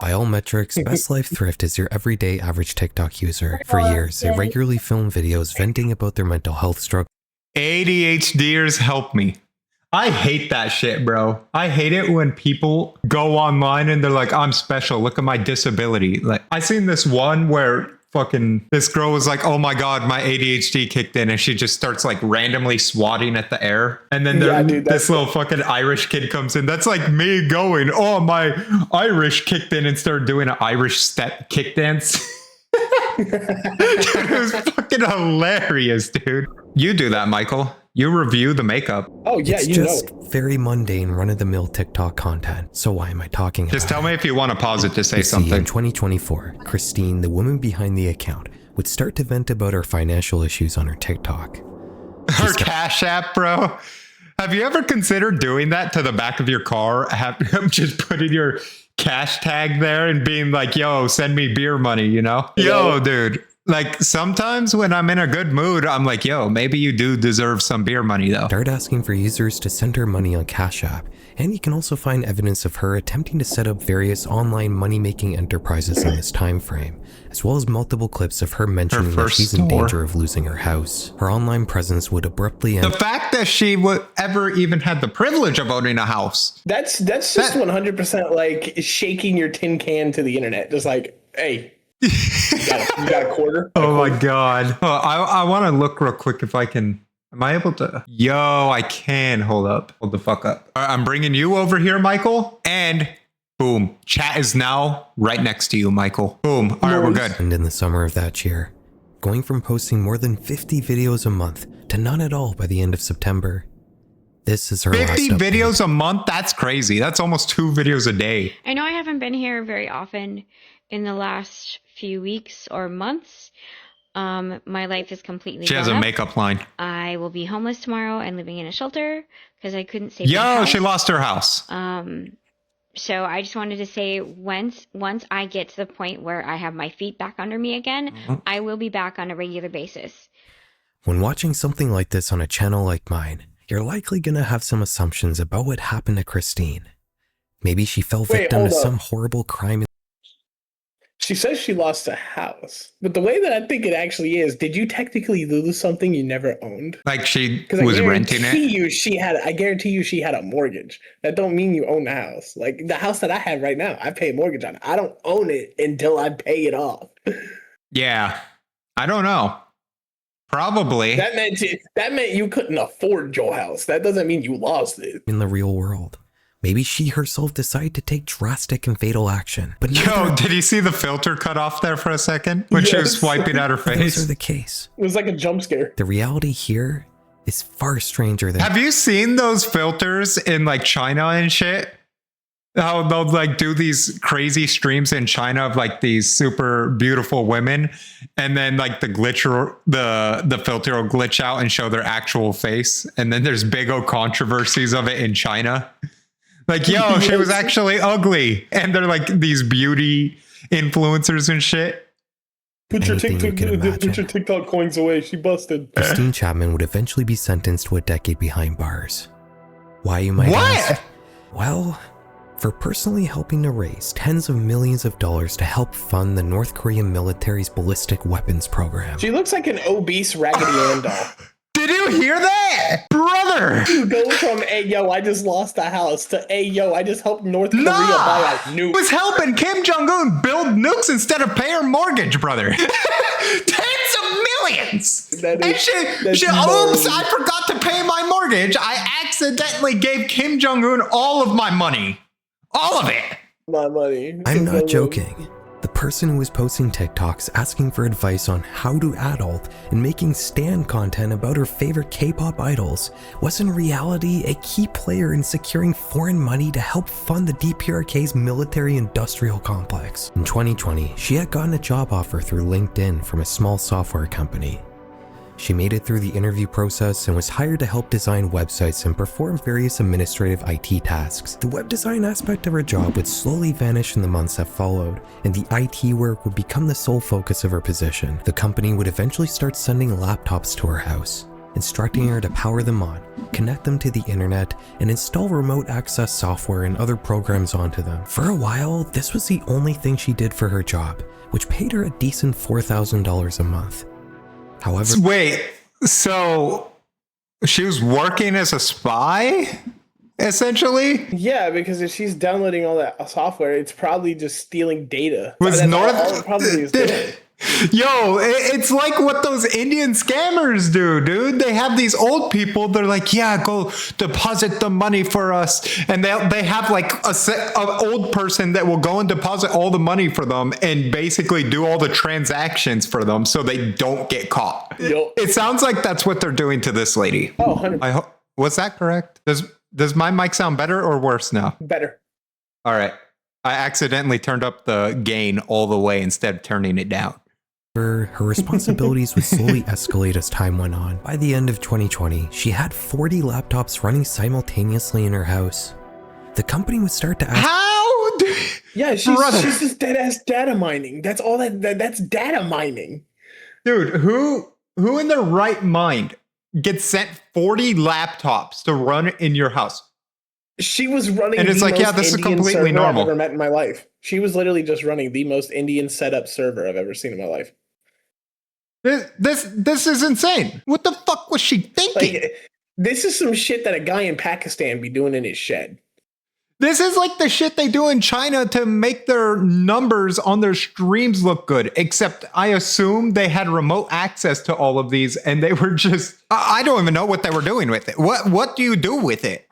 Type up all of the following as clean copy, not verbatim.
By all metrics, Best Life Thrift is your everyday average TikTok user. For years, they regularly film videos venting about their mental health struggle. ADHDers help me. I hate that shit, bro. I hate it when people go online and they're like, I'm special. Look at my disability. Like, I seen this one where fucking this girl was like, oh my God, my ADHD kicked in. And she just starts like randomly swatting at the air. And then this little fucking Irish kid comes in. That's like me going, oh, my Irish kicked in and started doing an Irish step kick dance. Dude, it was fucking hilarious, dude. You do that, Michael. You review the makeup. Oh, yeah, it's just very mundane, run-of-the-mill TikTok content. So why am I talking about it? Just tell me if you want to pause it to say something. In 2024, Christine, the woman behind the account, would start to vent about her financial issues on her TikTok. Her Cash App, bro. Have you ever considered doing that to the back of your car? Just putting your cash tag there and being like, yo, send me beer money, you know? Yo, dude. Like, sometimes when I'm in a good mood, I'm like, yo, maybe you do deserve some beer money, though. Start asking for users to send her money on Cash App, and you can also find evidence of her attempting to set up various online money-making enterprises in this time frame, as well as multiple clips of her mentioning that she's in danger of losing her house. Her online presence would abruptly end. The fact that she would ever even had the privilege of owning a house. That's just 100% like shaking your tin can to the internet. Just like, hey. You got a quarter? Oh my God. Oh, I want to look real quick if I can. Am I able to? Yo, I can. Hold up. Hold the fuck up. All right, I'm bringing you over here, Michael. And boom. Chat is now right next to you, Michael. Boom. All right, we're good. And in the summer of that year, going from posting more than 50 videos a month to none at all by the end of September. This is her 50 last videos a month? That's crazy. That's almost 2 videos a day. I know I haven't been here very often in the last few weeks or months. My life is completely She has a makeup line. I will be homeless tomorrow and living in a shelter because I couldn't save my house. She lost her house. So I just wanted to say once I get to the point where I have my feet back under me again, I will be back on a regular basis. When watching something like this on a channel like mine, you're likely gonna have some assumptions about what happened to Christine. Maybe she fell victim to some horrible crime. She says she lost a house, but the way that I think it actually is, did you technically lose something you never owned? Like she was renting it? I guarantee you she had a mortgage. That don't mean you own the house. Like the house that I have right now, I pay a mortgage on it. I don't own it until I pay it off. Yeah. I don't know. Probably. That meant you couldn't afford your house. That doesn't mean you lost it. In the real world. Maybe she herself decided to take drastic and fatal action. But yo, did you see the filter cut off there for a second when she was swiping at her face? Those are the case. It was like a jump scare. The reality here is far stranger than... Have you seen those filters in like China and shit? How they'll like do these crazy streams in China of like these super beautiful women, and then like the filter will glitch out and show their actual face, and then there's big old controversies of it in China. Like, yo, she was actually ugly. And they're like these beauty influencers and shit. Put your TikTok coins away. She busted. Christine Chapman would eventually be sentenced to a decade behind bars. Why, you might ask? Well, for personally helping to raise tens of millions of dollars to help fund the North Korean military's ballistic weapons program. She looks like an obese Raggedy Ann doll. Did you hear that? Brother! You go from, hey, yo, I just lost a house to, hey, yo, I just helped North Korea buy a nuke. Was helping Kim Jong-un build nukes instead of pay her mortgage, brother. Tens of millions! Oops, I forgot to pay my mortgage. I accidentally gave Kim Jong-un all of my money. All of it. My money. I'm not joking. The person who was posting TikToks asking for advice on how to adult and making stan content about her favorite K-pop idols was in reality a key player in securing foreign money to help fund the DPRK's military-industrial complex. In 2020, she had gotten a job offer through LinkedIn from a small software company. She made it through the interview process and was hired to help design websites and perform various administrative IT tasks. The web design aspect of her job would slowly vanish in the months that followed, and the IT work would become the sole focus of her position. The company would eventually start sending laptops to her house. instructing her to power them on, connect them to the internet, and install remote access software and other programs onto them. For a while, this was the only thing she did for her job, which paid her a decent $4,000 a month. However, wait, so she was working as a spy, essentially? Yeah, because if she's downloading all that software, it's probably just stealing data. Was That's North all it probably is doing. Yo, it's like what those Indian scammers do, dude. They have these old people. They're like, yeah, go deposit the money for us. And they have like an old person that will go and deposit all the money for them and basically do all the transactions for them so they don't get caught. Yo. It sounds like that's what they're doing to this lady. Oh, 100%. Was that correct? Does my mic sound better or worse now? Better. All right. I accidentally turned up the gain all the way instead of turning it down. her responsibilities would slowly escalate as time went on. By the end of 2020, she had 40 laptops running simultaneously in her house. The company would start to ask, How? Yeah, she's just dead ass data mining. That's all that's data mining. Dude, who in their right mind gets sent 40 laptops to run in your house? She was running, and it's the like, most yeah, this Indian is completely server normal. I've ever met in my life. She was literally just running the most Indian setup server I've ever seen in my life. This is insane. What the fuck was she thinking? Like, this is some shit that a guy in Pakistan be doing in his shed. This is like the shit they do in China to make their numbers on their streams look good. Except I assume they had remote access to all of these and they were just, I don't even know what they were doing with it. What do you do with it?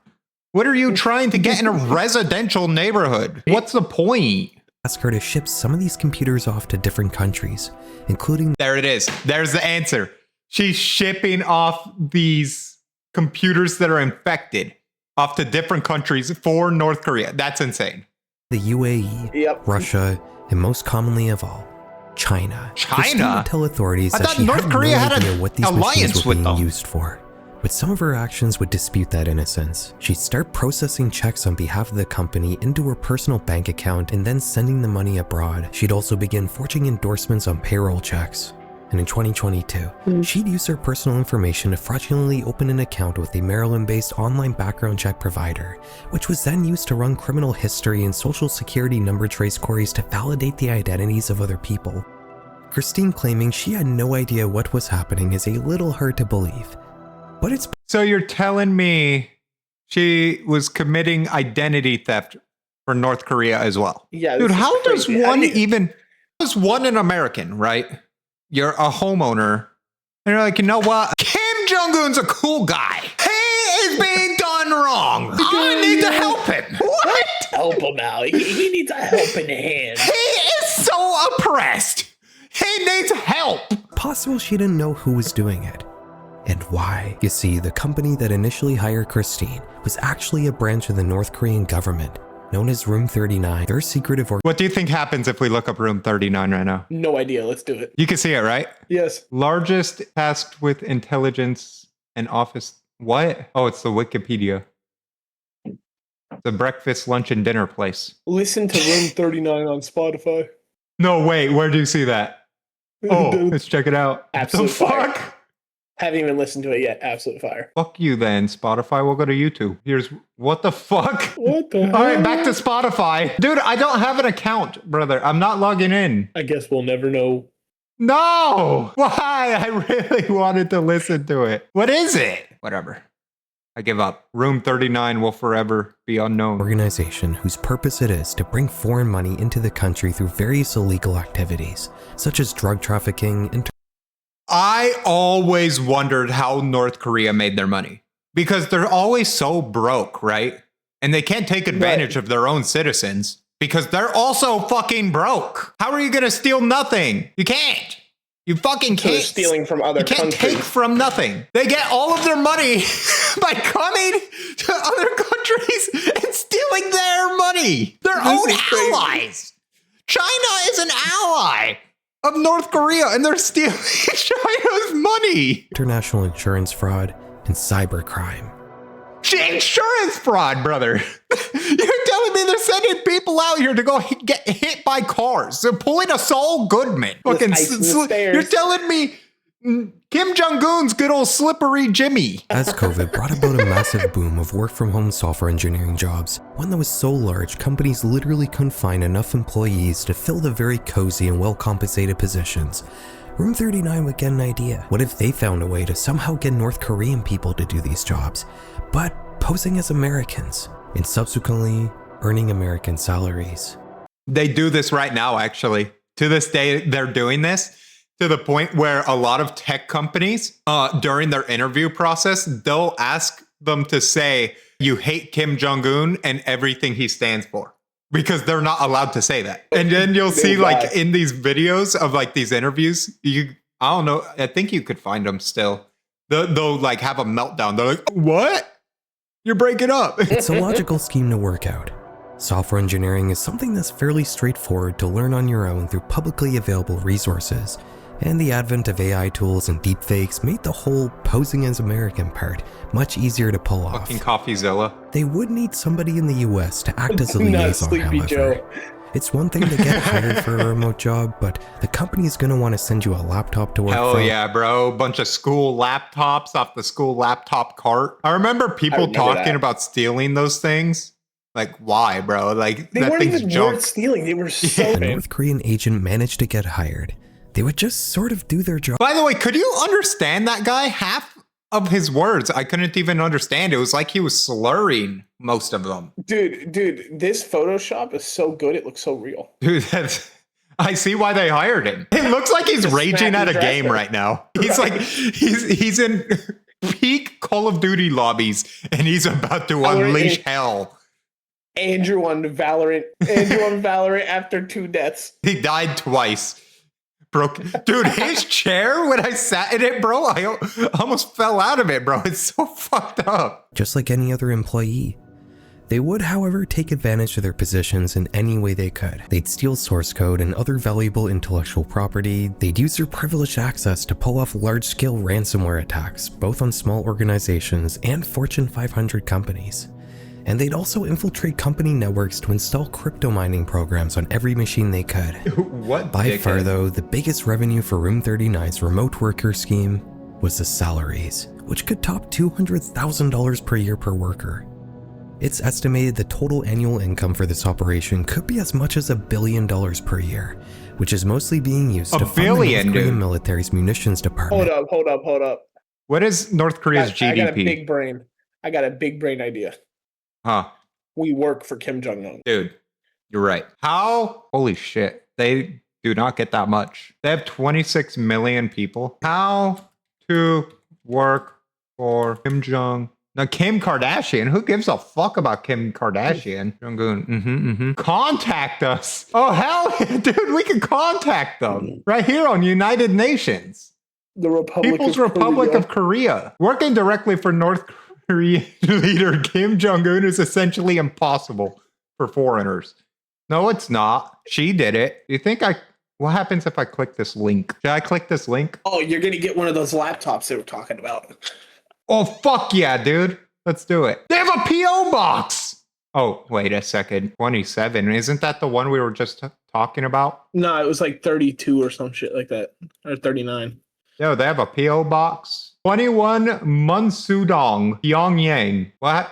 What are you trying to get in a residential neighborhood? What's the point? ask her to ship some of these computers off to different countries, including... There it is. There's the answer. She's shipping off these computers that are infected off to different countries for North Korea. That's insane. The UAE, Yep. Russia, and most commonly of all, China. China? Christine would tell authorities I that thought she North had Korea no had an idea what these alliance machines were with being them. used for. But some of her actions would dispute that innocence. She'd start processing checks on behalf of the company into her personal bank account and then sending the money abroad. She'd also begin forging endorsements on payroll checks. And in 2022, she'd use her personal information to fraudulently open an account with a Maryland-based online background check provider, which was then used to run criminal history and social security number trace queries to validate the identities of other people. Christine claiming she had no idea what was happening is a little hard to believe, but it's... So you're telling me she was committing identity theft for North Korea as well? Yeah, Dude, this is how does crazy. one even... How is one an American, right? You're a homeowner, and you're like, you know what? Kim Jong-un's a cool guy. He is being done wrong. I need to help him. What? Help him out. He needs a helping hand. He is so oppressed. He needs help. possible she didn't know who was doing it. And why? You see, the company that initially hired Christine was actually a branch of the North Korean government, known as Room 39. Their secretive What do you think happens if we look up Room 39 right now? No idea. Let's do it. You can see it, right? Yes. Largest tasked with intelligence and office. What? Oh, it's the Wikipedia. The breakfast, lunch, and dinner place. Listen to Room 39 on Spotify. No, wait. Where do you see that? Oh, let's check it out. Absolute the fuck? fire. Haven't even listened to it yet. Absolute fire. Fuck you then, Spotify. We'll go to YouTube. Here's what the fuck? What the hell? All right, back to Spotify. Dude, I don't have an account, brother. I'm not logging in. I guess we'll never know. No! Why? I really wanted to listen to it. What is it? Whatever. I give up. Room 39 will forever be unknown. Organization whose purpose it is to bring foreign money into the country through various illegal activities, such as drug trafficking and I always wondered how North Korea made their money. Because they're always so broke, right? And they can't take advantage of their own citizens because they're also fucking broke. How are you going to steal nothing? You can't. You fucking So they're can't. stealing from other You can't countries. take from nothing. They get all of their money by coming to other countries and stealing their money. Their own is crazy. allies. China is an ally of North Korea and they're stealing China's money. international insurance fraud and cybercrime. Insurance fraud, brother. You're telling me they're sending people out here to go get hit by cars. They're pulling a Saul Goodman. With Fucking ice in the stairs. you're telling me Kim Jong-un's good old slippery Jimmy. As COVID brought about a massive boom of work-from-home software engineering jobs, one that was so large, companies literally couldn't find enough employees to fill the very cozy and well-compensated positions. Room 39 would get an idea. What if they found a way to somehow get North Korean people to do these jobs, but posing as Americans, and subsequently earning American salaries? They do this right now, actually. To this day, they're doing this to the point where a lot of tech companies, during their interview process, they'll ask them to say, you hate Kim Jong-un and everything he stands for. Because they're not allowed to say that. And then you'll see like in these videos of like these interviews, I don't know, I think you could find them still. They'll like have a meltdown. They're like, what? You're breaking up. It's a logical scheme to work out. Software engineering is something that's fairly straightforward to learn on your own through publicly available resources. And the advent of AI tools and deepfakes made the whole posing as American part much easier to pull off. Fucking CoffeeZilla. They would need somebody in the US to act as a liaison, however. Joe. It's one thing to get hired for a remote job, but the company's gonna want to send you a laptop to work Hell from. yeah, bro. Bunch of school laptops off the school laptop cart. I remember people talking about stealing those things. Like, why, bro? Like, They that weren't thing's even junk. worth stealing. They were so A North Korean agent managed to get hired. They would just sort of do their job. By the way, could you understand that guy? Half of his words, I couldn't even understand. It was like he was slurring most of them. Dude, this Photoshop is so good. It looks so real. Dude, I see why they hired him. It looks like he's Just raging at a snappy game dresser. right now. He's like, he's in peak Call of Duty lobbies and he's about to unleash hell. Andrew on Valorant after 2 deaths. He died twice. Broke, dude, his chair, when I sat in it, bro, I almost fell out of it, bro. It's so fucked up. Just like any other employee. They would, however, take advantage of their positions in any way they could. They'd steal source code and other valuable intellectual property. They'd use their privileged access to pull off large-scale ransomware attacks, both on small organizations and Fortune 500 companies. And they'd also infiltrate company networks to install crypto mining programs on every machine they could. What? By far, though, the biggest revenue for Room 39's remote worker scheme was the salaries, which could top $200,000 per year per worker. It's estimated the total annual income for this operation could be as much as $1 billion per year, which is mostly being used to fund the North Korean military's munitions department. Hold up. What is North Korea's GDP? I got a big brain. I got a big brain idea. Huh. We work for Kim Jong-un. Dude, you're right. How? Holy shit. They do not get that much. They have 26 million people. How to work for Kim Jong? Now, Kim Kardashian. Who gives a fuck about Kim Kardashian? Jong-un. Contact us. Oh, hell yeah, dude. We can contact them right here on United Nations. The Republic People's of Republic Korea. of Korea. Working directly for North Korean leader Kim Jong-un is essentially impossible for foreigners. No, it's not. She did it. You think what happens if I click this link? Should I click this link? Oh, you're gonna get one of those laptops they were talking about. Oh, fuck yeah, dude. Let's do it. They have a P.O. box. Oh, wait a second. 27. Isn't that the one we were just talking about? No, it was like 32 or some shit like that. Or 39. No, they have a P.O. box. 21 Munsudong, Pyongyang. What?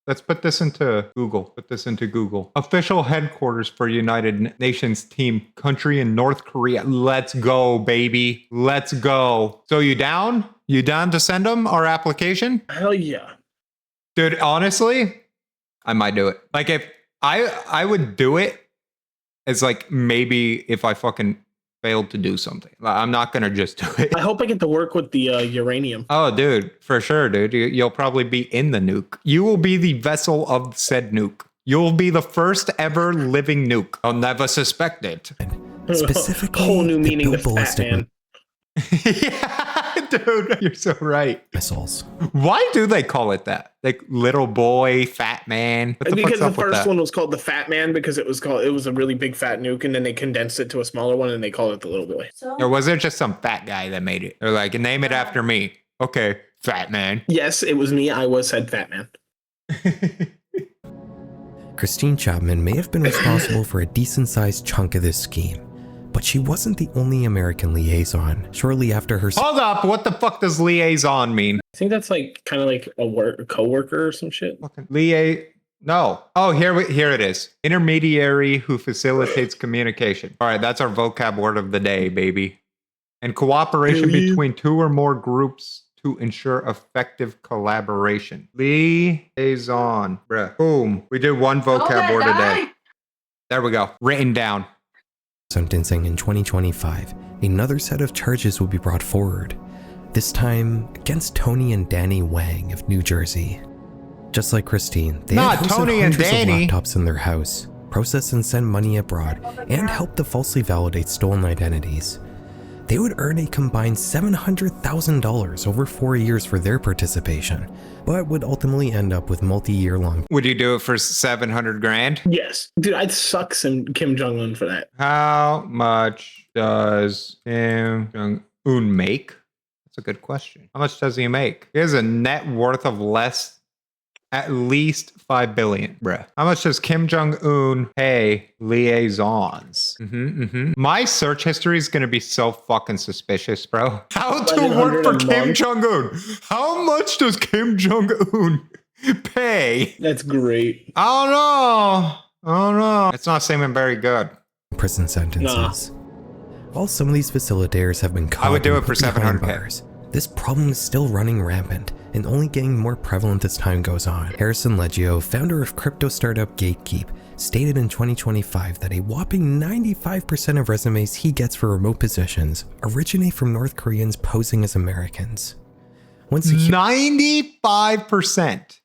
Let's put this into Google. Official headquarters for United Nations team country in North Korea. Let's go, baby. Let's go. So you down? You down to send them our application? Hell yeah. Dude, honestly, I might do it. Like if I would do it as like maybe if I fucking failed to do something. I'm not gonna just do it. I hope I get to work with the uranium. Oh, dude, for sure, dude. You'll probably be in the nuke. You will be the vessel of said nuke. You'll be the first ever living nuke. I'll never suspect it. Specifically, whole new the meaning built to fat ballistic man. Yeah, dude, you're so right. missiles. Why do they call it that? Like little boy, fat man. What the Because fuck's the up with first that? one was called the Fat Man because it was a really big fat nuke, and then they condensed it to a smaller one and they called it the Little Boy. Or was it just some fat guy that made it? Or like, name it after me. Okay, fat man. Yes, it was me. I was said Fat Man. Christine Chapman may have been responsible for a decent-sized chunk of this scheme, but But she wasn't the only American liaison. Shortly after her Hold up, what the fuck does liaison mean? I think that's like kind of like a coworker or some shit. No. Oh, here it is. Intermediary who facilitates communication. All right, that's our vocab word of the day, baby. And cooperation between two or more groups to ensure effective collaboration. Liaison. Bruh. Boom. We did one vocab word a day. There we go. Written down. sentencing in 2025, another set of charges will be brought forward, this time against Tony and Danny Wang of New Jersey. Just like Christine, they had hosted Tony and hundreds Danny. of laptops in their house, process and send money abroad, and help to falsely validate stolen identities. They would earn a combined $700,000 over 4 years for their participation, but would ultimately end up with multi-year long. Would you do it for 700 grand? Yes. Dude, I'd suck some Kim Jong-un for that. How much does Kim Jong-un make? That's a good question. How much does he make? He has a net worth of at least 5 billion, bruh. How much does Kim Jong-un pay liaisons? My search history is going to be so fucking suspicious, bro. How to work for Kim Jong-un? How much does Kim Jong-un pay? That's great. I don't know. It's not seeming very good. Prison sentences. While some of these facilitators have been caught, I would do and it for put behind 700K. bars, this problem is still running rampant and only getting more prevalent as time goes on. Harrison Leggio, founder of crypto startup Gatekeep, stated in 2025 that a whopping 95% of resumes he gets for remote positions originate from North Koreans posing as Americans. When 95%.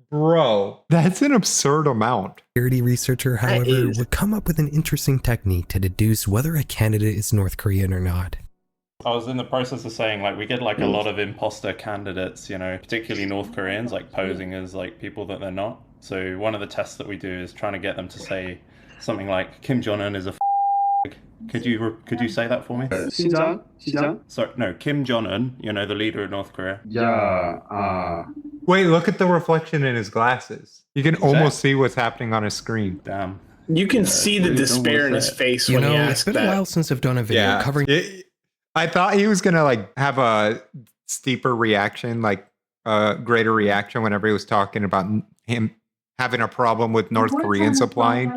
Bro, that's an absurd amount. security researcher, however, would come up with an interesting technique to deduce whether a candidate is North Korean or not. I was in the process of saying, like, we get like a lot of imposter candidates, you know, particularly North Koreans, like posing as like people that they're not. So one of the tests that we do is trying to get them to say something like Kim Jong-un is a Could you say that for me? 시장? Sorry, no, Kim Jong-un, you know, the leader of North Korea. Yeah. Wait, look at the reflection in his glasses. You can almost see what's happening on his screen. Damn. You can see the despair in his face when he it's asked been a while since I've done a video covering. I thought he was gonna like have a steeper reaction, like a greater reaction whenever he was talking about him having a problem with North Koreans applying.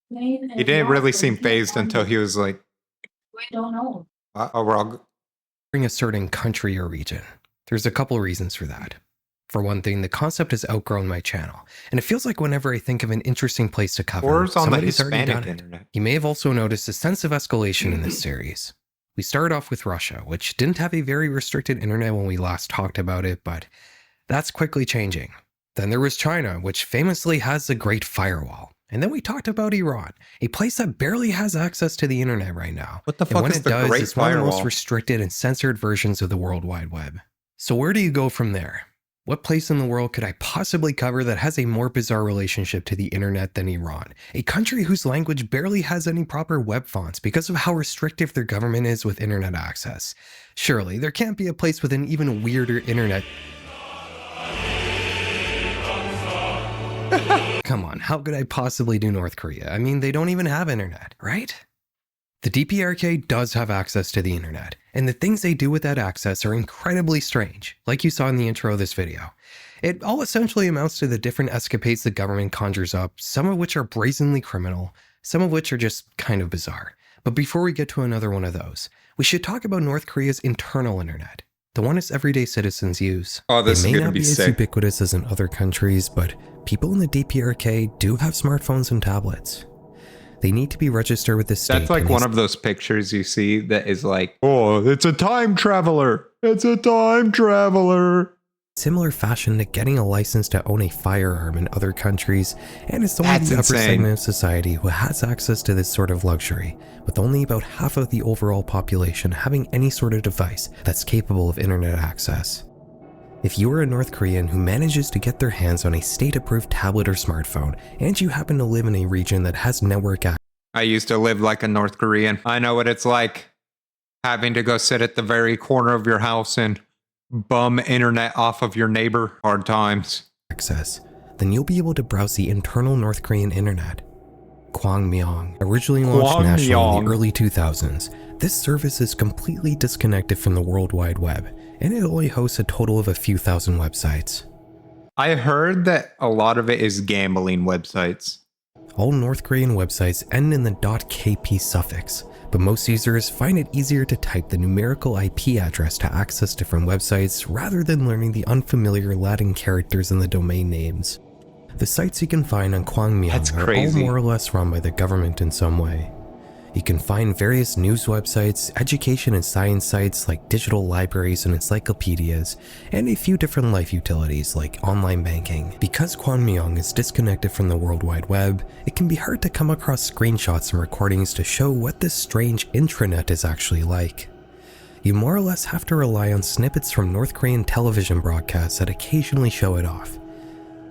He didn't really seem phased until he was like, We don't know. we're a certain country or region. There's a couple reasons for that. For one thing, the concept has outgrown my channel, and it feels like whenever I think of an interesting place to cover, or it's on the somebody's already Hispanic done it. internet. You may have also noticed a sense of escalation in this series. We started off with Russia, which didn't have a very restricted internet when we last talked about it, but that's quickly changing. Then there was China, which famously has a great firewall. And then we talked about Iran, a place that barely has access to the internet right now. What the fuck and when is it the does, Great it's one of the Firewall? most restricted and censored versions of the World Wide Web. So where do you go from there? What place in the world could I possibly cover that has a more bizarre relationship to the internet than Iran? A country whose language barely has any proper web fonts because of how restrictive their government is with internet access. Surely, there can't be a place with an even weirder internet. Come on, how could I possibly do North Korea? I mean, they don't even have internet, right? The DPRK does have access to the internet, and the things they do with that access are incredibly strange, like you saw in the intro of this video. It all essentially amounts to the different escapades the government conjures up, some of which are brazenly criminal, some of which are just kind of bizarre. But before we get to another one of those, we should talk about North Korea's internal internet, the one its everyday citizens use. Oh, this It is may gonna not be be as sick. ubiquitous as in other countries, but people in the DPRK do have smartphones and tablets. They need to be registered with the state. That's like and one of those pictures you see that is like, oh, it's a time traveler. It's a time traveler. similar fashion to getting a license to own a firearm in other countries, and it's only That's the upper insane. segment of society who has access to this sort of luxury, with only about half of the overall population having any sort of device that's capable of internet access. If you are a North Korean who manages to get their hands on a state-approved tablet or smartphone, and you happen to live in a region that has network access, I used to live like a North Korean. I know what it's like having to go sit at the very corner of your house and bum internet off of your neighbor. Hard times. then you'll be able to browse the internal North Korean internet. Kwangmyong. Originally launched nationally in Kwangmyong. the early 2000s, this service is completely disconnected from the World Wide Web, and it only hosts a total of a few thousand websites. I heard that a lot of it is gambling websites. All North Korean websites end in the .kp suffix, but most users find it easier to type the numerical IP address to access different websites rather than learning the unfamiliar Latin characters in the domain names. The sites you can find on That's Kwangmyong are all crazy. more or less run by the government in some way. You can find various news websites, education and science sites like digital libraries and encyclopedias, and a few different life utilities like online banking. Because Kwangmyong is disconnected from the World Wide Web, it can be hard to come across screenshots and recordings to show what this strange intranet is actually like. You more or less have to rely on snippets from North Korean television broadcasts that occasionally show it off.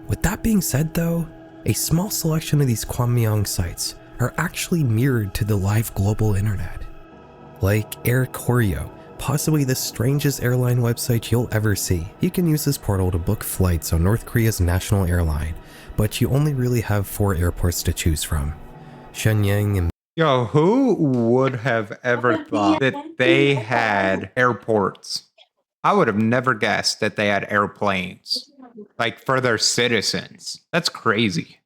With that being said though, a small selection of these Kwangmyong sites are actually mirrored to the live global internet. Like Air Koryo, possibly the strangest airline website you'll ever see. You can use this portal to book flights on North Korea's national airline, but you only really have 4 airports to choose from: Shenyang and Yo, who would have ever thought that they had airports? I would have never guessed that they had airplanes, like for their citizens. That's crazy.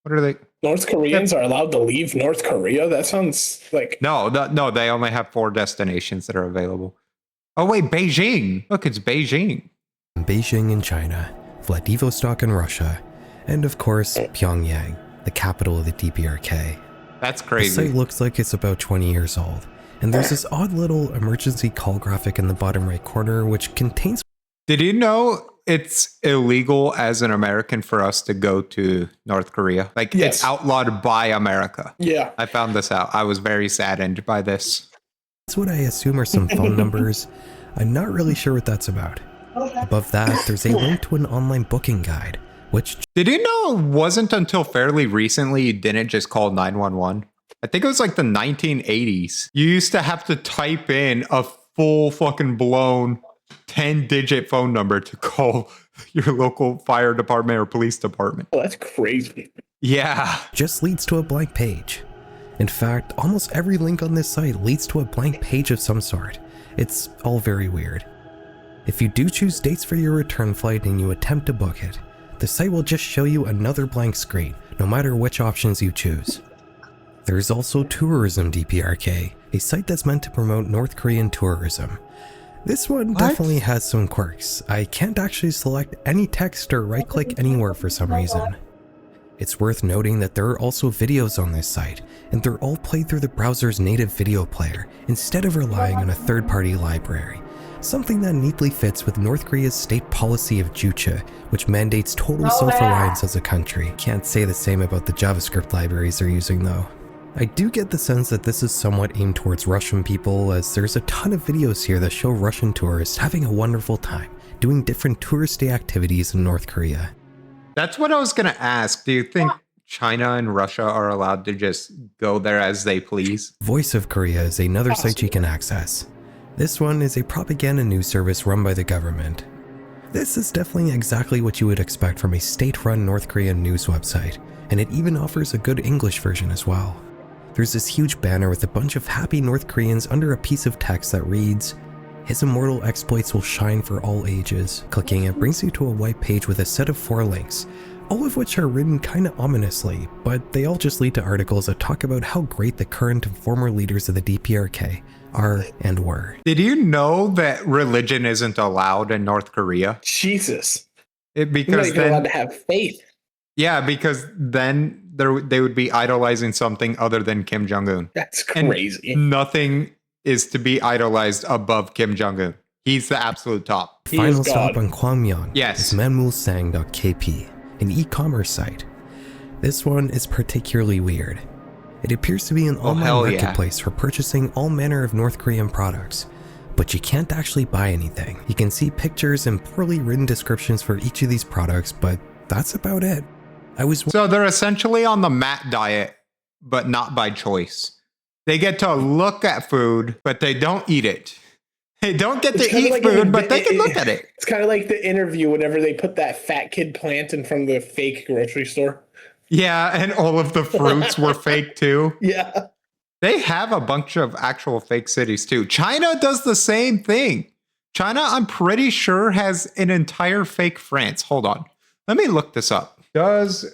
What are they? North Koreans are allowed to leave North Korea? That sounds like No, they only have 4 destinations that are available. Oh wait, Beijing. Look, it's Beijing. Beijing in China, Vladivostok in Russia, and of course Pyongyang, the capital of the DPRK. That's The crazy. site looks like it's about 20 years old, and there's this odd little emergency call graphic in the bottom right corner which contains Did you know it's illegal as an American for us to go to North Korea? Like, Yes. it's outlawed by America. yeah. I found this out. I was very saddened by this. what I assume are some phone numbers. I'm not really sure what that's about. Above that, there's a link to an online booking guide, which Did you know it wasn't until fairly recently you didn't just call 911? I think it was like the 1980s. You used to have to type in a full fucking blown 10-digit phone number to call your local fire department or police department. Oh, that's crazy. Yeah. just leads to a blank page. In fact, almost every link on this site leads to a blank page of some sort. It's all very weird. If you do choose dates for your return flight and you attempt to book it, the site will just show you another blank screen, no matter which options you choose. There's also Tourism DPRK, a site that's meant to promote North Korean tourism. This one definitely has some quirks. I can't actually select any text or right-click anywhere for some reason. It's worth noting that there are also videos on this site, and they're all played through the browser's native video player instead of relying on a third-party library, something that neatly fits with North Korea's state policy of juche, which mandates total self-reliance as a country. Can't say the same about the JavaScript libraries they're using though. I do get the sense that this is somewhat aimed towards Russian people, as there's a ton of videos here that show Russian tourists having a wonderful time, doing different touristy activities in North Korea. That's what I was going to ask. Do you think China and Russia are allowed to just go there as they please? Voice of Korea is another site you can access. This one is a propaganda news service run by the government. This is definitely exactly what you would expect from a state-run North Korean news website, and it even offers a good English version as well. There's this huge banner with a bunch of happy North Koreans under a piece of text that reads, "His immortal exploits will shine for all ages." Clicking it brings you to a white page with a set of 4 links, all of which are written kinda ominously, but they all just lead to articles that talk about how great the current and former leaders of the DPRK are and were. Did you know that religion isn't allowed in North Korea? Jesus. You're not Because even allowed then, to have faith. yeah, because then they would be idolizing something other than Kim Jong-un. That's And crazy. nothing is to be idolized above Kim Jong-un. He's the absolute top. He Final is stop God. on Kwangmyong Yes. is manmulsang.kp, an e-commerce site. This one is particularly weird. It appears to be an online hell yeah. marketplace for purchasing all manner of North Korean products, but you can't actually buy anything. You can see pictures and poorly written descriptions for each of these products, but that's about it. I was So they're essentially on the mat diet, but not by choice. They get to look at food, but they don't eat it. They don't get It's to kinda eat like food, but they can look at it. It's kind of like the interview whenever they put that fat kid plant in front of the fake grocery store. Yeah, and all of the fruits were fake too. Yeah. They have a bunch of actual fake cities too. China does the same thing. China, I'm pretty sure, has an entire fake France. Hold on. Let me look this up. Does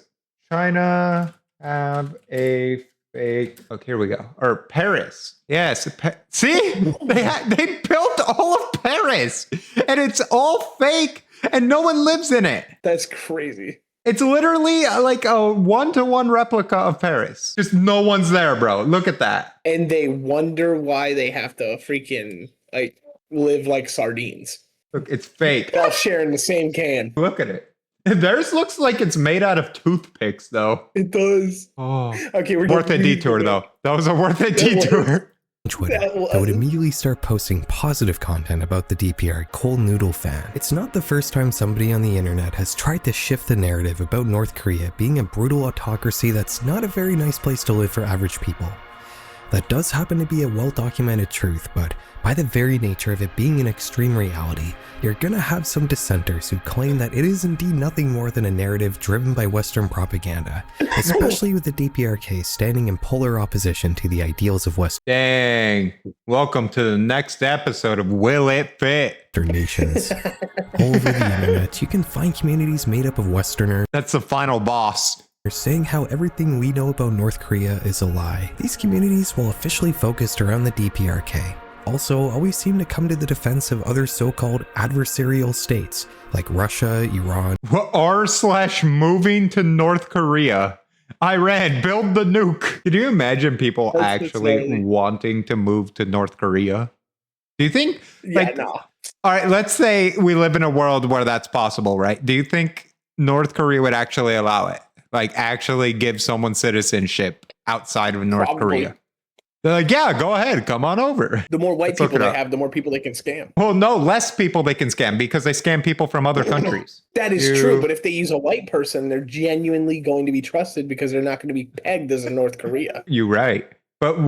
China have a fake? Okay, here we go. Or Paris. Yes. See? They built all of Paris and it's all fake and no one lives in it. That's crazy. It's literally like a 1-to-1 replica of Paris. Just no one's there, bro. Look at that. And they wonder why they have to freaking like live like sardines. Look, it's fake. All sharing the same can. Look at it. Theirs looks like it's made out of toothpicks, though. It does. Oh, Okay, we're worth a detour, though. That was a worth a detour. Twitter That that would was- immediately start posting positive content about the DPR cold noodle fan. It's not the first time somebody on the internet has tried to shift the narrative about North Korea being a brutal autocracy that's not a very nice place to live for average people. That does happen to be a well-documented truth, but by the very nature of it being an extreme reality, you're gonna have some dissenters who claim that it is indeed nothing more than a narrative driven by Western propaganda, especially with the DPRK standing in polar opposition to the ideals of Dang. Welcome to the next episode of Will It Fit? Western nations. All over the internet, you can find communities made up of Westerners That's the final boss. saying how everything we know about North Korea is a lie. These communities, while officially focused around the DPRK, also always seem to come to the defense of other so-called adversarial states like Russia, Iran, R/moving to North Korea. Iran, build the nuke. Could you imagine people That's actually insane. wanting to move to North Korea? Do you think? Yeah, no. All right, let's say we live in a world where that's possible, right? Do you think North Korea would actually allow it? Like, actually give someone citizenship outside of North Probably. Korea? They're like, yeah, go ahead, come on over. The more white Let's look people it they up. have, the more people they can scam. Well, no, less people they can scam because they scam people from other countries. That is You- true, but if they use a white person, they're genuinely going to be trusted because they're not going to be pegged as a North Korea. You're right. But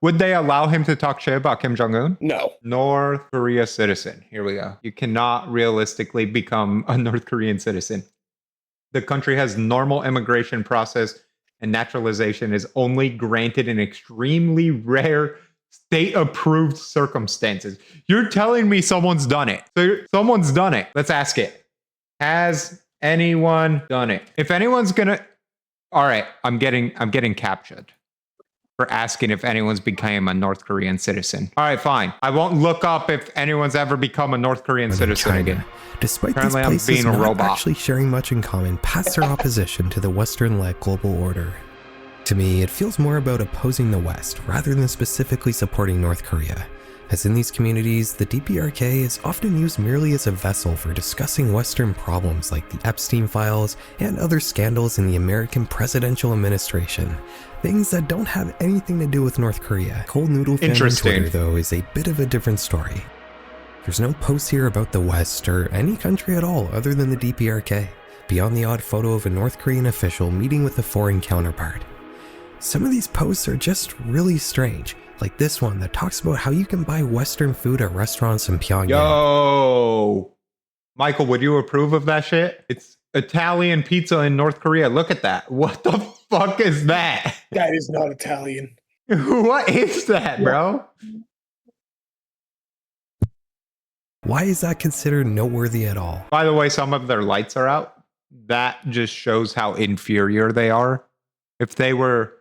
would they allow him to talk shit about Kim Jong-un? No. North Korea citizen. Here we go. You cannot realistically become a North Korean citizen. The country has normal immigration process and naturalization is only granted in extremely rare state-approved circumstances. You're telling me someone's done it. So someone's done it. Let's ask it. Has anyone done it? If anyone's gonna... All right, I'm getting captured for asking if anyone's became a North Korean citizen. All right, fine. I won't look up if anyone's ever become a North Korean than citizen China. again. Despite Apparently I'm these places being a not robot. actually sharing much in common past their opposition to the Western-led global order. To me, it feels more about opposing the West rather than specifically supporting North Korea, as in these communities, the DPRK is often used merely as a vessel for discussing Western problems like the Epstein files and other scandals in the American presidential administration, things that don't have anything to do with North Korea. Cold Noodle Fan on Interesting. Twitter, though, is a bit of a different story. There's no post here about the West or any country at all other than the DPRK, beyond the odd photo of a North Korean official meeting with a foreign counterpart. Some of these posts are just really strange, like this one that talks about how you can buy Western food at restaurants in Pyongyang. Yo, Michael, would you approve of that shit? It's Italian pizza in North Korea. Look at that. What the fuck is that? That is not Italian. What is that, bro? Why is that considered noteworthy at all? By the way, some of their lights are out. That just shows how inferior they are. If they were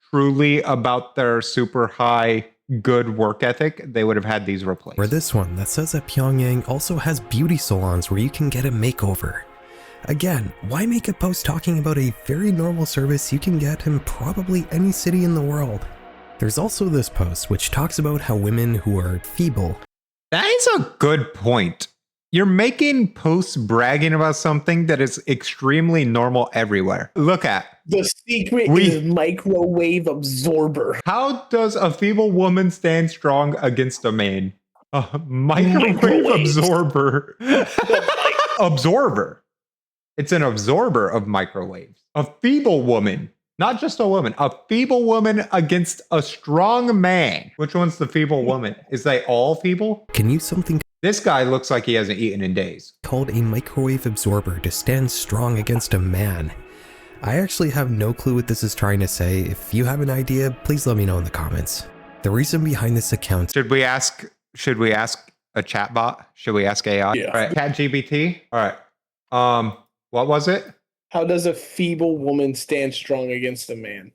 truly about their super high good work ethic, they would have had these replaced. Or this one that says that Pyongyang also has beauty salons where you can get a makeover. Again, why make a post talking about a very normal service you can get in probably any city in the world? There's also this post which talks about how women who are feeble That is a good point. You're making posts bragging about something that is extremely normal everywhere. Look at, The secret is microwave absorber. how does a feeble woman stand strong against a man? A microwave Microwaves. absorber. Absorber. It's an absorber of microwaves. A feeble woman, not just a woman, a feeble woman against a strong man. Which one's the feeble woman? Is they all feeble? can use something This guy looks like he hasn't eaten in days. called a microwave absorber to stand strong against a man. I actually have no clue what this is trying to say. If you have an idea, please let me know in the comments. The reason behind this account... Should we ask a chatbot? Should we ask AI? Yeah. All right, ChatGPT. All right. What was it? How does a feeble woman stand strong against a man?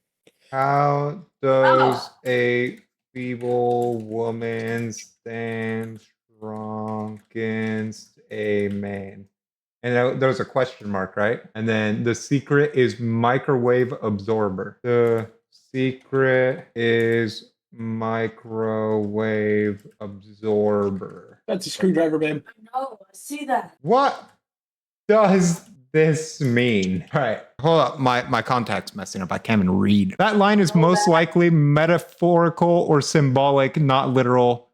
How does a feeble woman stand strong against a man? And there's a question mark, right? And then the secret is microwave absorber. The secret is microwave absorber. That's a screwdriver, man. No, I see that. What does this mean? All right, hold up. My contact's messing up. I can't even read. That line is most likely metaphorical or symbolic, not literal.